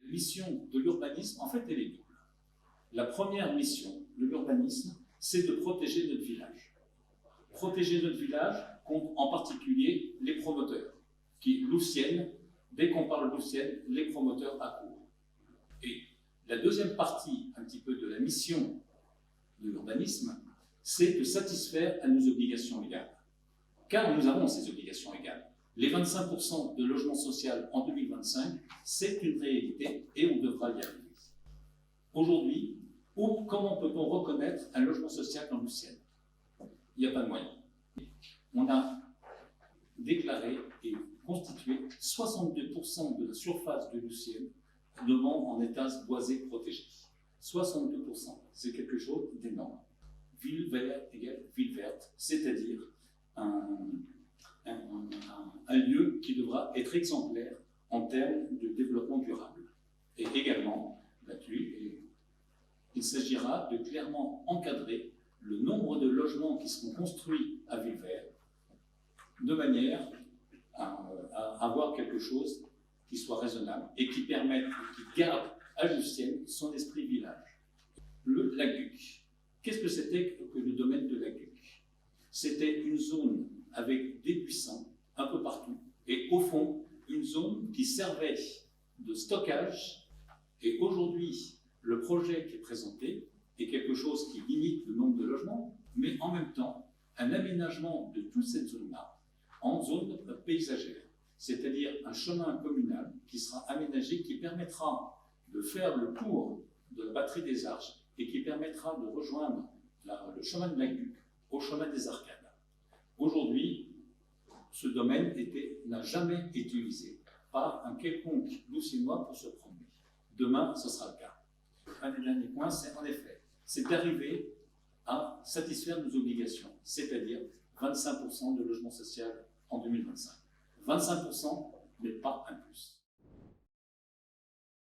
mission de l'urbanisme, en fait, elle est double. La première mission de l'urbanisme, c'est de protéger notre village. Protéger notre village contre, en particulier, les promoteurs, qui, Louvciennes, dès qu'on parle Louvciennes, les promoteurs accourent. Et la deuxième partie, un petit peu de la mission de l'urbanisme, c'est de satisfaire à nos obligations légales. Car nous avons ces obligations légales. Les 25% de logement social en 2025, c'est une réalité et on devra y arriver. Aujourd'hui, comment peut-on reconnaître un logement social dans Louvciennes? Il n'y a pas de moyen. On a déclaré et constitué 62% de la surface de Louvciennes demeure en état boisé protégé. 62%, c'est quelque chose d'énorme. Ville verte égale ville verte, c'est-à-dire un lieu qui devra être exemplaire en termes de développement durable. Et également, là-dessus, il s'agira de clairement encadrer le nombre de logements qui seront construits à Villevert, de manière à avoir quelque chose qui soit raisonnable et qui permette, qui garde à Louvciennes son esprit village. Le Laguc. Qu'est-ce que c'était que le domaine de Laguc? C'était une zone avec des buissons un peu partout et au fond, une zone qui servait de stockage. Et aujourd'hui, le projet qui est présenté est quelque chose qui limite le nombre de logements, mais en même temps, un aménagement de toute cette zone-là en zone paysagère, c'est-à-dire un chemin communal qui sera aménagé, qui permettra de faire le tour de la batterie des Arches et qui permettra de rejoindre le chemin de Laguc au chemin des Arcades. Aujourd'hui, ce domaine n'a jamais été utilisé par un quelconque Louvciennois pour se promener. Demain, ce sera le cas. Un des derniers points, c'est en effet, c'est d'arriver à satisfaire nos obligations, c'est-à-dire 25% de logement social en 2025. 25%, mais pas un plus.